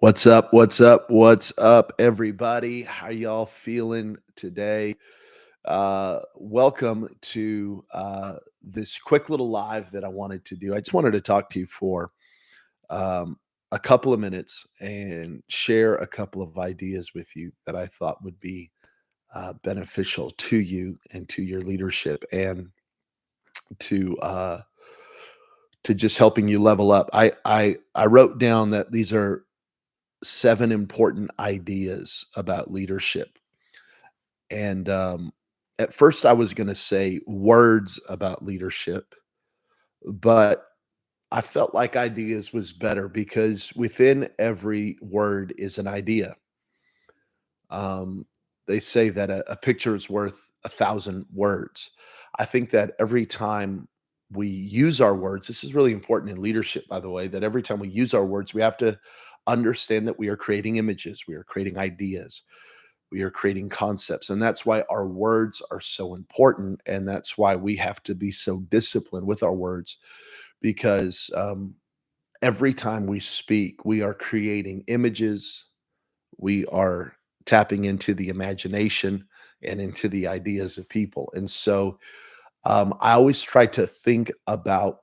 What's up? What's up? What's up, everybody? How y'all feeling today? Welcome to this quick little live that I wanted to do. I just wanted to talk to you for um, a couple of minutes and share a couple of ideas with you that I thought would be beneficial to you and to your leadership and to uh, to just helping you level up. I wrote down that these are seven important ideas about leadership. And at first, I was going to say words about leadership, but I felt like ideas was better because within every word is an idea. Um, they say that a picture is worth a thousand words. I think that every time we use our words, this is really important in leadership, by the way, that every time we use our words, we have to understand that we are creating images, we are creating ideas, we are creating concepts. And that's why our words are so important. And that's why we have to be so disciplined with our words because every time we speak, we are creating images, we are tapping into the imagination and into the ideas of people. And so I always try to think about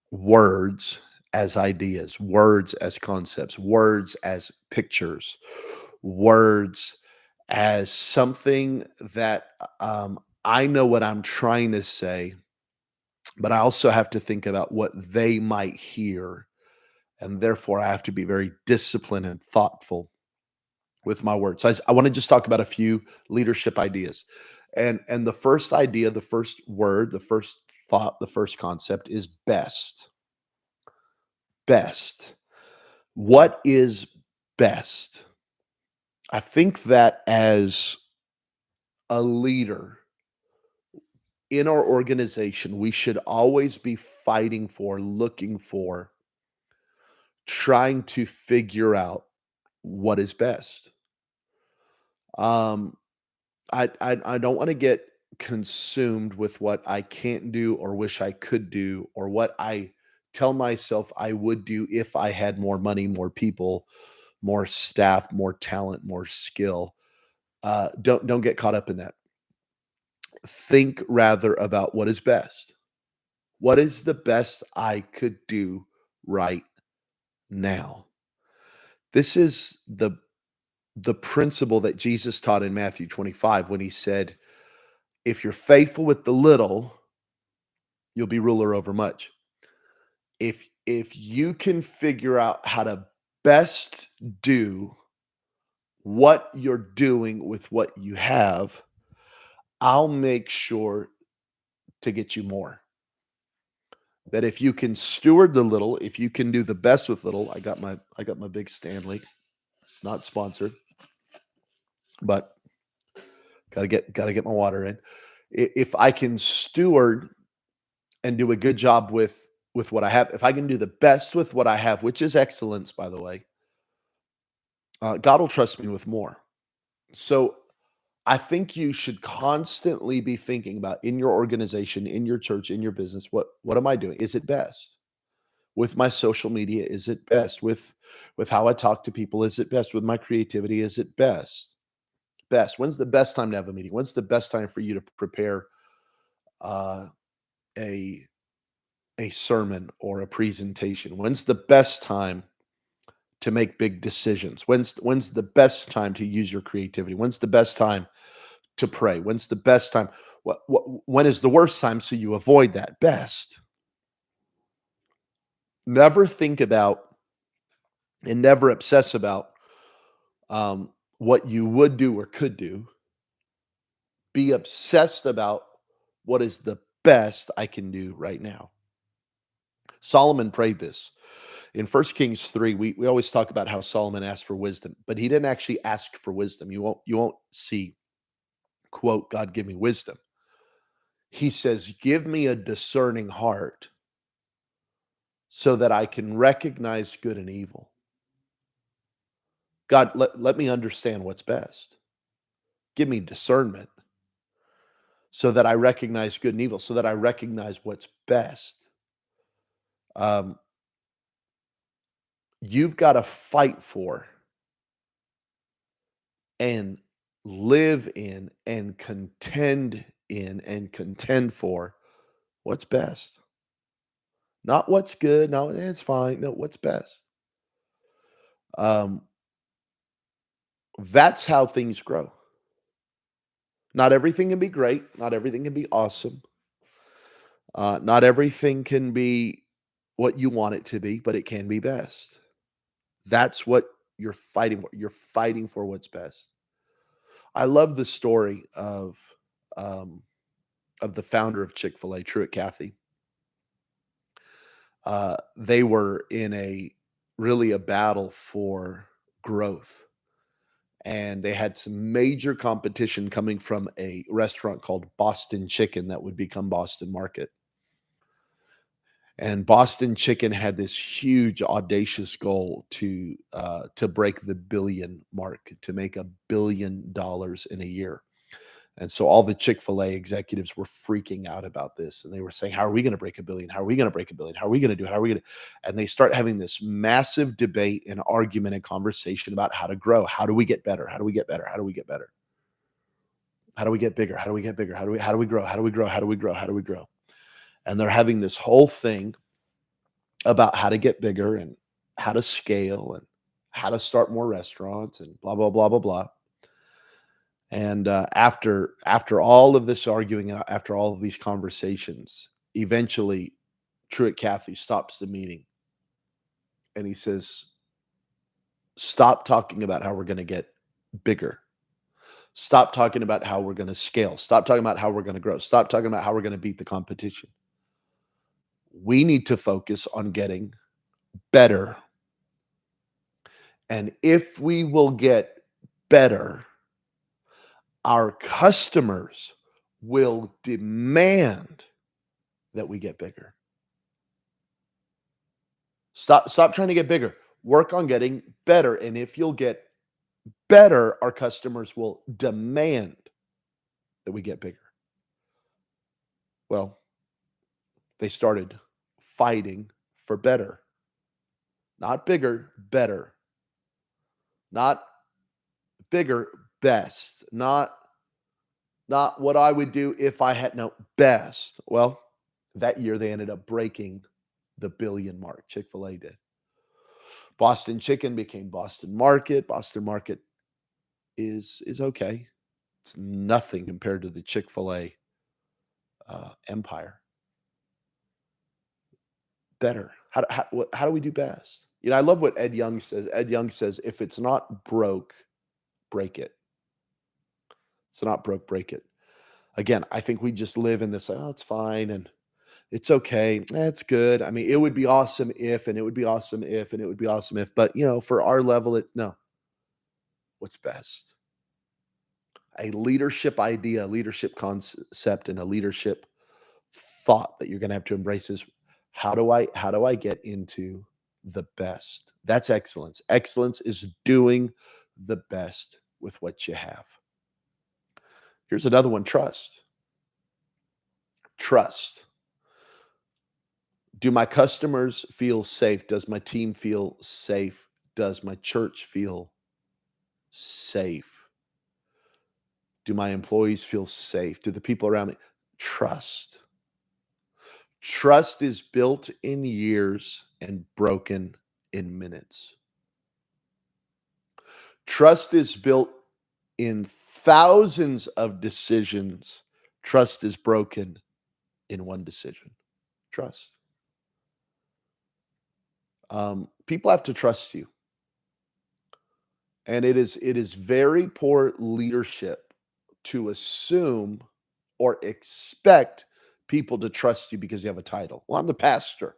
words as ideas, words as concepts, words as pictures, words as something that I know what I'm trying to say, but I also have to think about what they might hear. And therefore, I have to be very disciplined and thoughtful with my words. I want to just talk about a few leadership ideas. And the first idea, the first word, the first thought, the first concept is best. Best. What is best? I think that as a leader in our organization, we should always be fighting for, looking for, trying to figure out what is best. Um, I don't want to get consumed with what I can't do or wish I could do or what I tell myself I would do if I had more money, more people, more staff, more talent, more skill. Don't get caught up in that. Think rather about what is best. What is the best I could do right now? This is the principle that Jesus taught in Matthew 25 when he said, if you're faithful with the little, you'll be ruler over much. If you can figure out how to best do what you're doing with what you have, I'll make sure to get you more. That if you can steward the little, if you can do the best with little, I got my big Stanley, not sponsored, but gotta get my water in. If I can steward and do a good job with what I have, if I can do the best with what I have, which is excellence, by the way, God will trust me with more. So I think you should constantly be thinking about in your organization, in your church, in your business, what am I doing? Is it best? With my social media, is it best? With how I talk to people, is it best? With my creativity, is it best? Best. When's the best time to have a meeting? When's the best time for you to prepare uh, a a sermon or a presentation? When's the best time to make big decisions? When's the best time to use your creativity? When's the best time to pray? When's the best time? When is the worst time so you avoid that? Best. Never think about and never obsess about what you would do or could do. Be obsessed about what is the best I can do right now. Solomon prayed this. In First Kings 3, we always talk about how Solomon asked for wisdom, but he didn't actually ask for wisdom. You won't see, quote, God give me wisdom. He says, give me a discerning heart so that I can recognize good and evil. God, let me understand what's best. Give me discernment so that I recognize good and evil, so that I recognize what's best. Um, you've got to fight for and live in and contend for what's best. Not what's good, no, it's fine. No, what's best. Um, that's how things grow. Not everything can be great. Not everything can be awesome. Not everything can be what you want it to be, but it can be best. That's what you're fighting for. You're fighting for what's best. I love the story um, of the founder of Chick-fil-A, Truett Cathy. They were in a battle for growth, and they had some major competition coming from a restaurant called Boston Chicken that would become Boston Market. And Boston Chicken had this huge audacious goal to break the billion mark, to make $1 billion in a year. And so all the Chick-fil-A executives were freaking out about this, and they were saying, "How are we gonna break a billion? How are we gonna break a billion? How are we gonna do it? How are we gonna" and they start having this massive debate and argument and conversation about how to grow. How do we get better? How do we get better? How do we get better? How do we get bigger? How do we get bigger? How do we grow? How do we grow? How do we grow? How do we grow? And they're having this whole thing about how to get bigger and how to scale and how to start more restaurants and blah blah blah blah blah. And after all of this arguing and after all of these conversations, eventually Truett Cathy stops the meeting and he says, "Stop talking about how we're going to get bigger. Stop talking about how we're going to scale. Stop talking about how we're going to grow. Stop talking about how we're going to beat the competition. We need to focus on getting better. And if we will get better, our customers will demand that we get bigger. Stop trying to get bigger. Work on getting better. And if you'll get better, our customers will demand that we get bigger." Well, they started fighting for better, not bigger, better, not bigger, best, not what I would do if I had no best. Well, that year they ended up breaking the billion mark. Chick-fil-A did. Boston Chicken became Boston Market. Boston Market is okay. It's nothing compared to the Chick-fil-A empire. Better. How do we do best? I love what Ed Young says. Ed Young says, "If it's not broke, break it. It's not broke, break it." Again, I think we just live in this, "Oh, it's fine and it's okay. It's good. I mean, it would be awesome if, and it would be awesome if, and it would be awesome if." But for our level, no. What's best? A leadership idea, a leadership concept, and a leadership thought that you're gonna have to embrace is, how do I get into the best? That's excellence. Excellence is doing the best with what you have. Here's another one, trust. Trust. Do my customers feel safe? Does my team feel safe? Does my church feel safe? Do my employees feel safe? Do the people around me trust? Trust is built in years and broken in minutes. Trust is built in thousands of decisions. Trust is broken in one decision. Trust. People have to trust you. And it is very poor leadership to assume or expect people to trust you because you have a title. Well, I'm the pastor.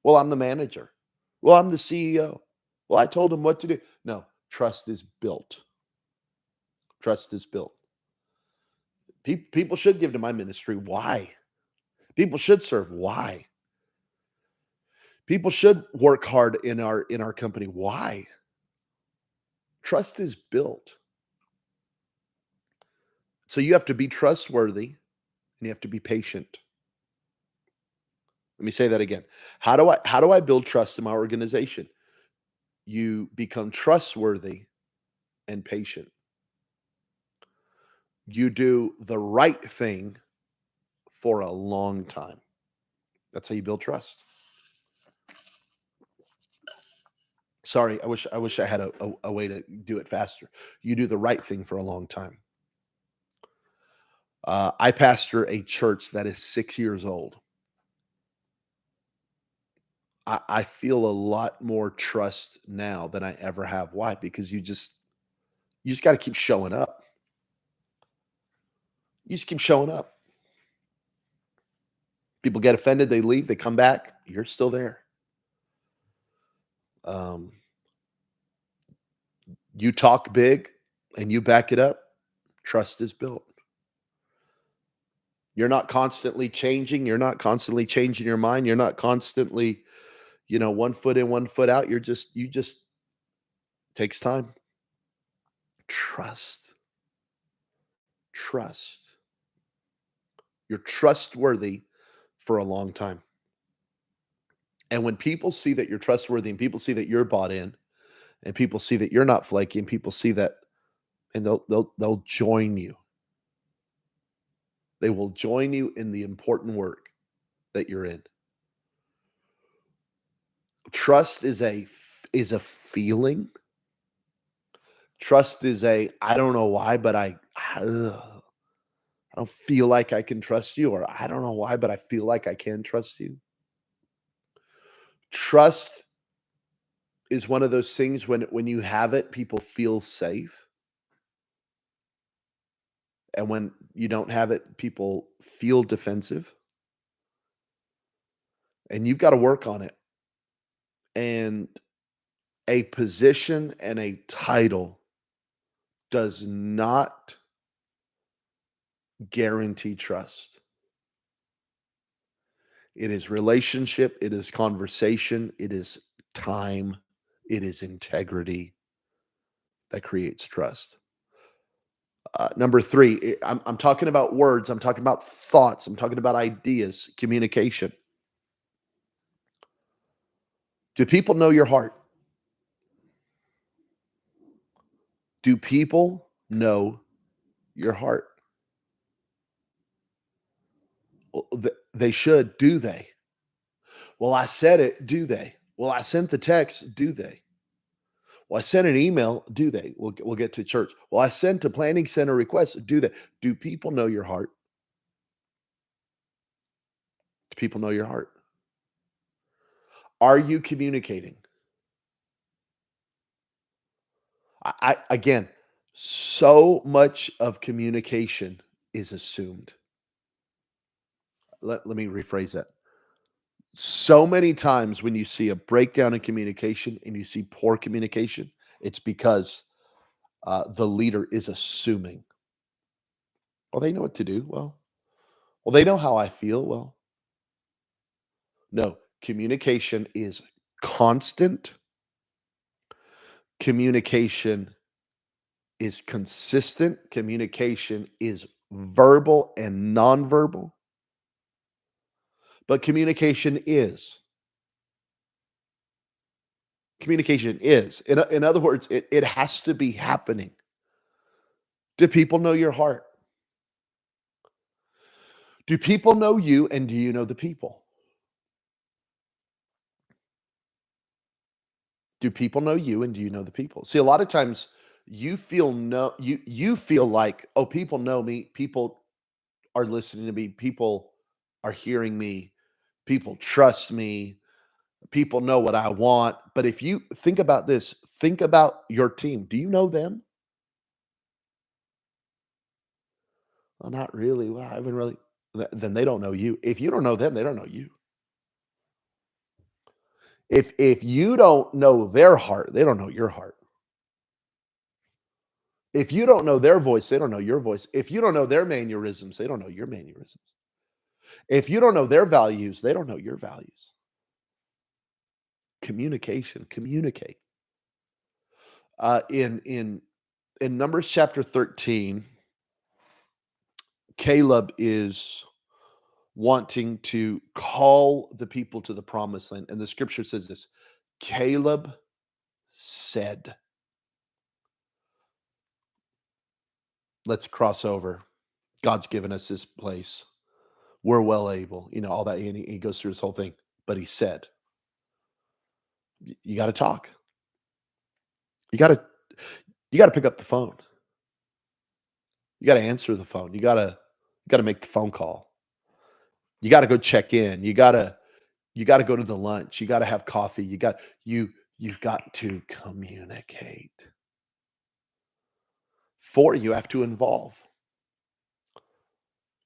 Well, I'm the manager. Well, I'm the CEO. Well, I told him what to do. No, trust is built. Trust is built. People should give to my ministry. Why? People should serve. Why? People should work hard in our company. Why? Trust is built. So you have to be trustworthy and you have to be patient. Let me say that again. How do I build trust in my organization? You become trustworthy and patient. You do the right thing for a long time. That's how you build trust. Sorry, I wish I had a way to do it faster. You do the right thing for a long time. I pastor a church that is 6 years old. I feel a lot more trust now than I ever have. Why? Because you just got to keep showing up. You just keep showing up. People get offended, they leave, they come back. You're still there. Um, you talk big and you back it up. Trust is built. You're not constantly changing. You're not constantly changing your mind. You're not constantly, one foot in, one foot out. You just takes time. Trust. Trust. You're trustworthy for a long time. And when people see that you're trustworthy and people see that you're bought in and people see that you're not flaky and people see that and they'll join you. They will join you in the important work that you're in. Trust is a feeling. Trust is I don't know why, but I don't feel like I can trust you, or I don't know why, but I feel like I can trust you. Trust is one of those things when you have it, people feel safe. And when you don't have it, people feel defensive. And you've got to work on it. And a position and a title does not guarantee trust. It is relationship, it is conversation, it is time, it is integrity that creates trust. Number three, I'm talking about words, I'm talking about thoughts, I'm talking about ideas, communication. Do people know your heart? Do people know your heart? Well, they should, do they? Well, I said it, do they? Well, I sent the text, do they? Well, I sent an email, do they? We'll get to church. Well, I sent a planning center request, do they? Do people know your heart? Do people know your heart? Are you communicating? Again, so much of communication is assumed. Let me rephrase that. So many times when you see a breakdown in communication and you see poor communication, it's because the leader is assuming. Well, they know what to do. Well, they know how I feel. Well, no, communication is constant. Communication is consistent. Communication is verbal and nonverbal. But communication is. In other words, it has to be happening. Do people know your heart? Do people know you and do you know the people? Do people know you and do you know the people? See, a lot of times you feel like, oh, people know me, people are listening to me, people are hearing me, people trust me, people know what I want. But if you think about this, think about your team. Do you know them? Well, not really. Well, I haven't really. Then they don't know you. If you don't know them, they don't know you. If you don't know their heart, they don't know your heart. If you don't know their voice, they don't know your voice. If you don't know their mannerisms, they don't know your mannerisms. If you don't know their values, they don't know your values. Communication, communicate. In Numbers chapter 13, Caleb is wanting to call the people to the promised land, and the scripture says this: Caleb said, let's cross over. God's given us this place. We're well able, all that. And he goes through this whole thing. But he said, you got to talk. You got to, you got to pick up the phone. You got to answer the phone. You got to make the phone call. You got to go check in. You got to go to the lunch. You got to have coffee. You've got to communicate. For you have to involve.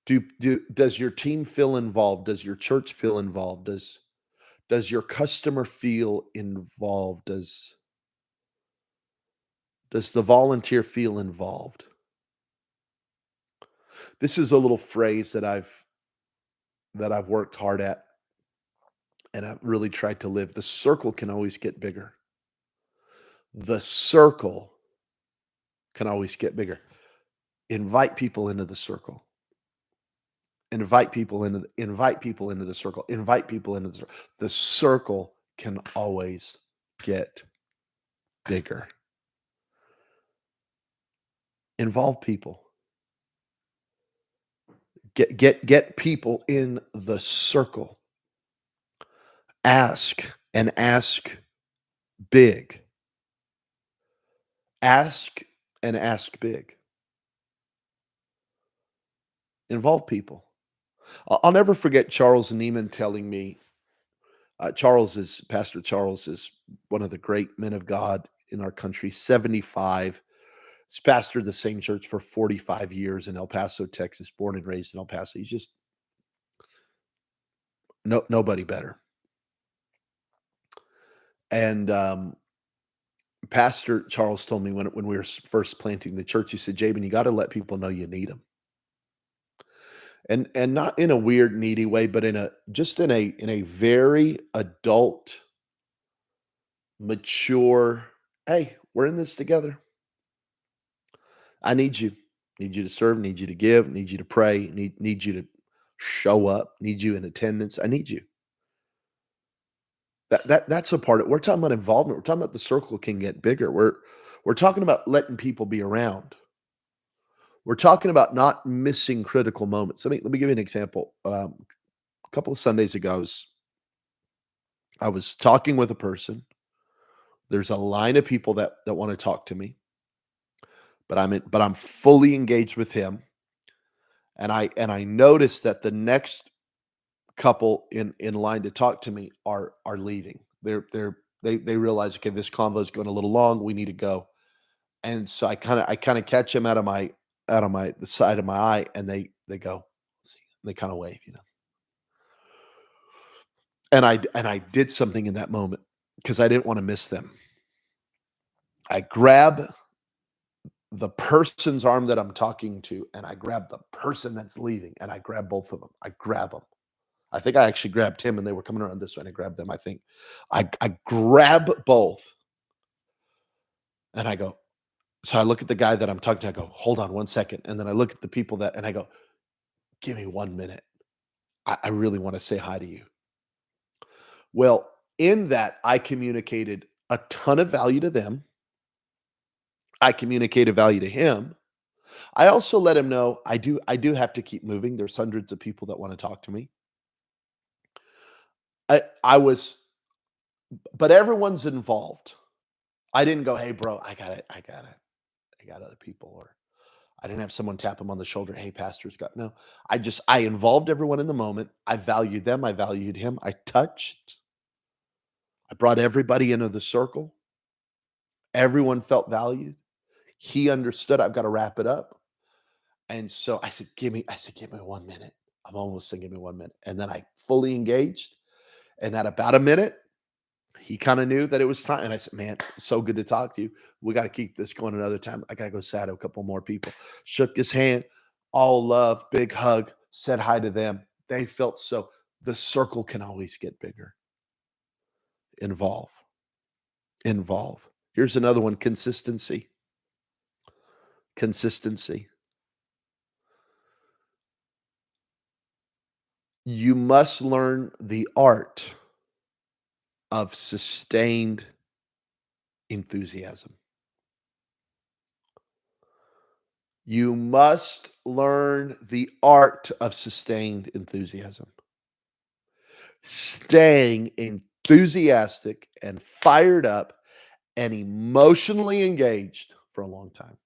Does your team feel involved? Does your church feel involved? Does your customer feel involved? Does the volunteer feel involved? This is a little phrase that I've worked hard at and I've really tried to live. The circle can always get bigger. The circle can always get bigger. Invite people into the circle. Invite people into the circle. Invite people into the circle. The circle can always get bigger. Involve people. Get people in the circle. Ask and ask big. Ask and ask big. Involve people. I'll never forget Charles Neiman telling me. Pastor Charles is one of the great men of God in our country. 75. He's pastored the same church for 45 years in El Paso, Texas. Born and raised in El Paso. He's just nobody better. And Pastor Charles told me when we were first planting the church, he said, "Jabin, you got to let people know you need them." And not in a weird, needy way, but in a very adult, mature, "Hey, we're in this together. I need you. Need you to serve, need you to give, need you to pray, need you to show up, need you in attendance. I need you." That's a part of we're talking about involvement. We're talking about the circle can get bigger. We're talking about letting people be around. We're talking about not missing critical moments. Let me give you an example. A couple of Sundays ago, I was talking with a person. There's a line of people that want to talk to me, but I'm fully engaged with him. And I noticed that the next couple in line to talk to me are leaving. They realize, okay, this convo is going a little long. We need to go. And so I kind of catch them out of my the side of my eye, and they go, see, they kind of wave. And I did something in that moment because I didn't want to miss them. I grab the person's arm that I'm talking to, and I grab the person that's leaving, and I grab both of them. I grab them. I think I actually grabbed him, and they were coming around this way, and I grabbed them. I think I grab both, and I go. So I look at the guy that I'm talking to. I go, hold on 1 second, and then I look at the people and I go, give me 1 minute. I really want to say hi to you. Well, in that, I communicated a ton of value to them. I communicated value to him. I also let him know I do have to keep moving. There's hundreds of people that want to talk to me. I was, but everyone's involved. I didn't go, hey, bro, I got other people, or I didn't have someone tap him on the shoulder. Hey, pastor's got no. I involved everyone in the moment. I valued them. I valued him. I touched. I brought everybody into the circle. Everyone felt valued. He understood. I've got to wrap it up. And so give me 1 minute. I'm almost saying, give me 1 minute. And then I fully engaged. And at about a minute, he kind of knew that it was time. And I said, man, it's so good to talk to you. We got to keep this going another time. I got to go say to a couple more people. Shook his hand, all love, big hug, said hi to them. They felt so. The circle can always get bigger. Involve. Involve. Here's another one, consistency. Consistency. You must learn the art of sustained Enthusiasm. You must learn the art of sustained enthusiasm. Staying enthusiastic and fired up and emotionally engaged for a long time.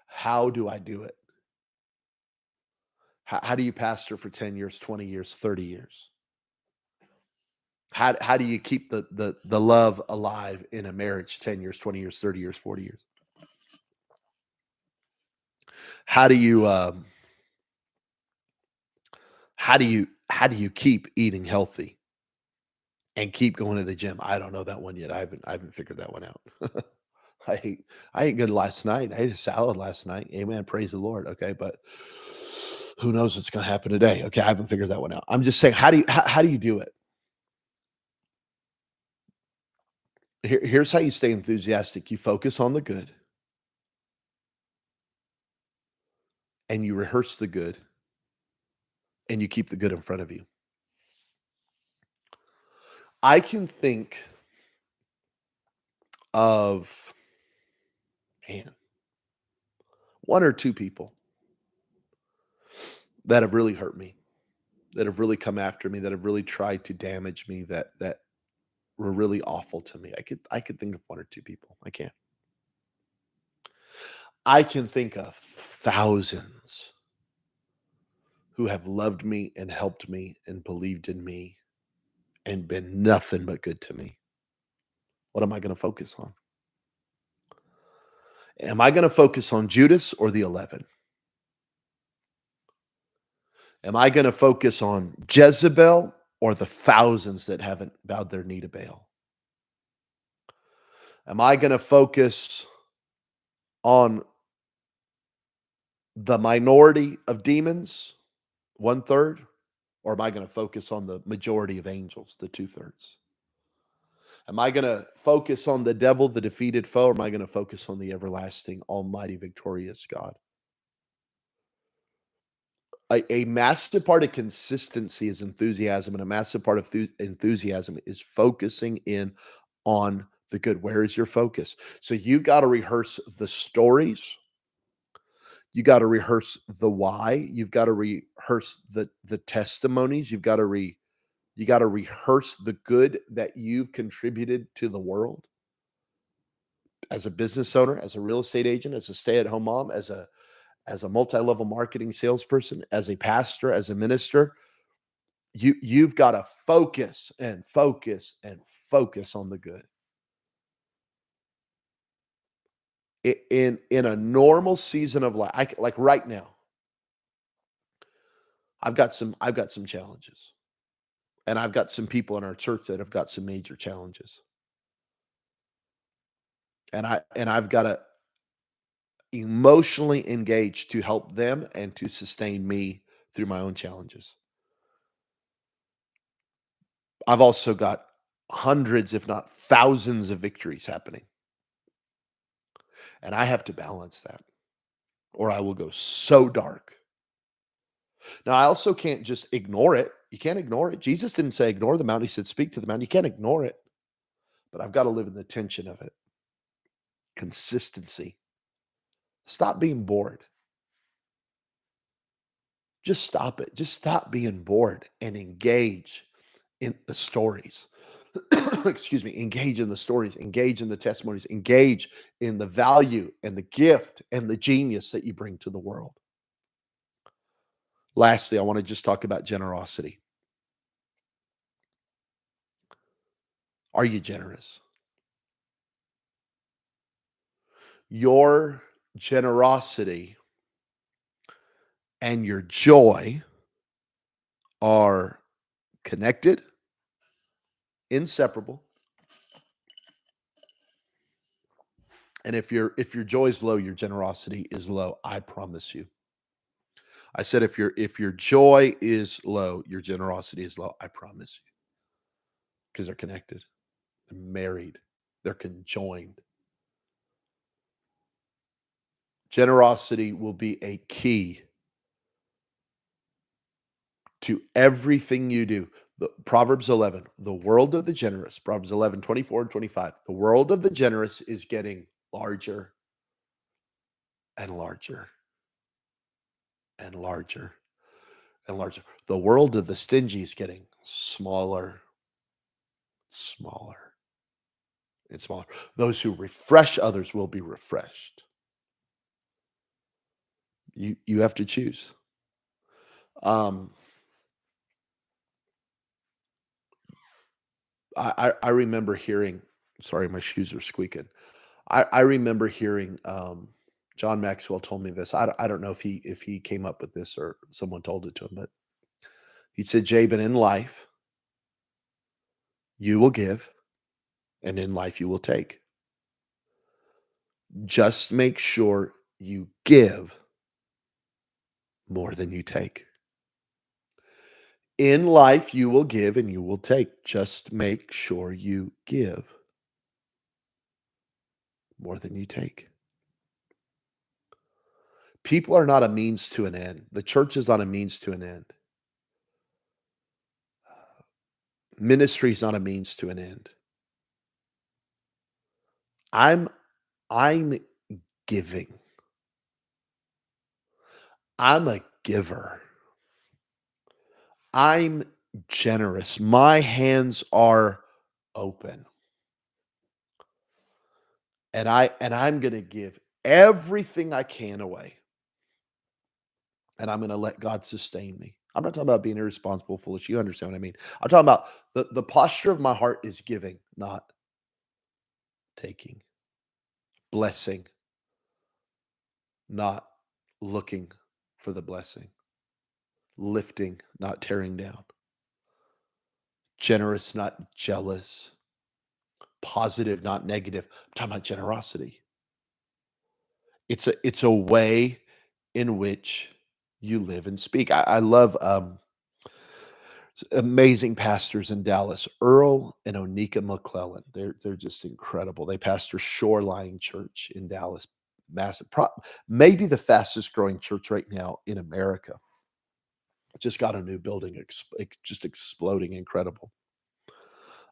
How do I do it? How do you pastor for 10 years, 20 years, 30 years? How do you keep the love alive in a marriage 10 years, 20 years, 30 years, 40 years? How do you how do you keep eating healthy and keep going to the gym? I don't know that one yet. I haven't figured that one out. I ate I ate good last night. I ate a salad last night. Amen. Praise the Lord. Okay, but who knows what's going to happen today? Okay, I haven't figured that one out. I'm just saying, how do you do it? Here's how you stay enthusiastic. You focus on the good and you rehearse the good and you keep the good in front of you. I can think of, man, one or two people that have really hurt me, that have really come after me, that have really tried to damage me, that were really awful to me. I could think of one or two people. I can think of thousands who have loved me and helped me and believed in me and been nothing but good to me. What am I going to focus on? Am I going to focus on Judas or the 11? Am I going to focus on Jezebel or the thousands that haven't bowed their knee to Baal? Am I going to focus on the minority of demons, one third, or am I going to focus on the majority of angels, the two thirds? Am I going to focus on the devil, the defeated foe, or am I going to focus on the everlasting, almighty, victorious God? A massive part of consistency is enthusiasm, and a massive part of enthusiasm is focusing in on the good. Where is your focus? So you've got to rehearse the stories. You got to rehearse the why. You've got to rehearse the testimonies. You got to rehearse the good that you've contributed to the world as a business owner, as a real estate agent, as a stay-at-home mom, as a multi-level marketing salesperson, as a pastor, as a minister. You've got to focus and focus and focus on the good. In a normal season of life, like right now, I've got some challenges, and I've got some people in our church that have got some major challenges, and I've got to emotionally engage to help them and to sustain me through my own challenges. I've also got hundreds, if not thousands, of victories happening, and I have to balance that, or I will go so dark. Now, I also can't just ignore it. You can't ignore it. Jesus didn't say ignore the mountain. He said speak to the mountain. You can't ignore it, but I've got to live in the tension of it. Consistency. Stop being bored. Just stop it. Just stop being bored and engage in the stories. Excuse me. Engage in the stories. Engage in the testimonies. Engage in the value and the gift and the genius that you bring to the world. Lastly, I want to just talk about generosity. Are you generous? Your generosity and your joy are connected, inseparable. And if your joy is low, your generosity is low. I promise you. I said if your joy is low, your generosity is low. I promise you. Because they're connected. They're married. They're conjoined. Generosity will be a key to everything you do. The Proverbs 11, the world of the generous, Proverbs 11, 24 and 25. The world of the generous is getting larger and larger and larger and larger. The world of the stingy is getting smaller, smaller, and smaller. Those who refresh others will be refreshed. You have to choose. Um, I remember hearing. Sorry, my shoes are squeaking. I remember hearing. John Maxwell told me this. I don't know if he came up with this or someone told it to him, but he said, "Jabin, in life you will give, and in life you will take. Just make sure you give more than you take. In life, you will give and you will take. Just make sure you give more than you take." People are not a means to an end. The church is not a means to an end. Ministry is not a means to an end. I'm I'm giving. I'm a giver. I'm generous. My hands are open. And I'm going to give everything I can away. And I'm going to let God sustain me. I'm not talking about being irresponsible, foolish. You understand what I mean? I'm talking about the posture of my heart is giving, not taking. Blessing, not looking for the blessing. Lifting, not tearing down. Generous, not jealous. Positive, not negative. I'm talking about generosity. It's a way in which you live and speak. I love amazing pastors in Dallas, Earl and Onika McClellan. They're just incredible. They pastor Shoreline Church in Dallas, massive, maybe the fastest growing church right now in America. Just got a new building, just exploding, incredible.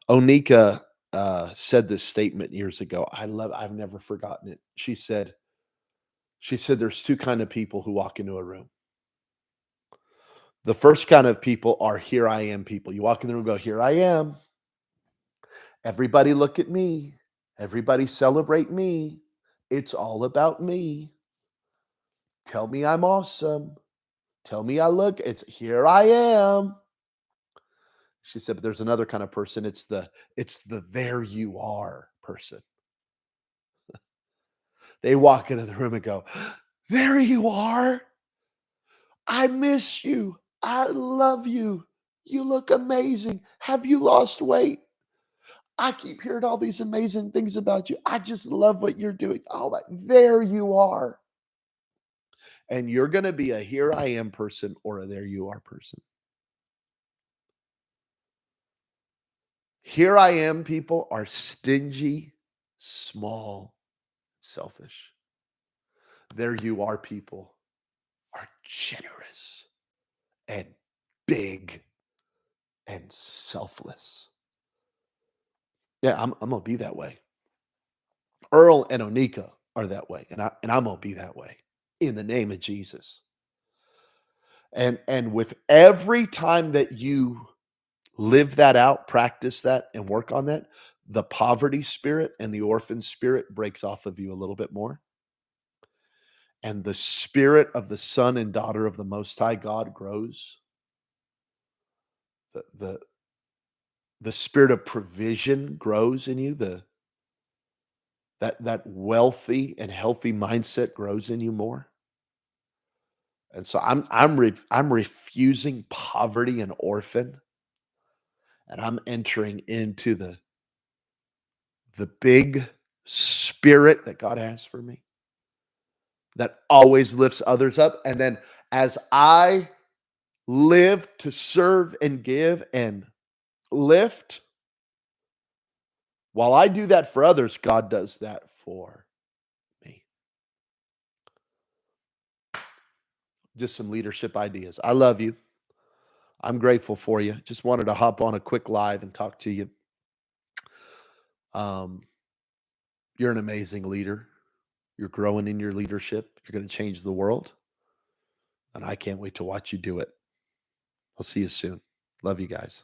Onika said this statement years ago. I've never forgotten it. She said there's two kind of people who walk into a room. The first kind of people are here I am people. You walk in the room and go, here I am. Everybody look at me. Everybody celebrate me. It's all about me. Tell me I'm awesome. Tell me I look. It's here I am. She said, but there's another kind of person. It's the there you are person. They walk into the room and go, there you are. I miss you. I love you. You look amazing. Have you lost weight? I keep hearing all these amazing things about you. I just love what you're doing. Oh, there you are. And you're going to be a here I am person or a there you are person. Here I am people are stingy, small, selfish. There you are people are generous and big and selfless. Yeah, I'm gonna be that way. Earl and Onika are that way, and I'm gonna be that way in the name of Jesus. And with every time that you live that out, practice that, and work on that, the poverty spirit and the orphan spirit breaks off of you a little bit more. And the spirit of the son and daughter of the Most High God grows. The the spirit of provision grows in you. That wealthy and healthy mindset grows in you more. And so I'm refusing poverty and orphan, and I'm entering into the big spirit that God has for me that always lifts others up. And then as I live to serve and give and lift, while I do that for others, God does that for me. Just some leadership ideas. I love you. I'm grateful for you. Just wanted to hop on a quick live and talk to you. Um, you're an amazing leader. You're growing in your leadership. You're going to change the world, and I can't wait to watch you do it. I'll see you soon. Love you guys.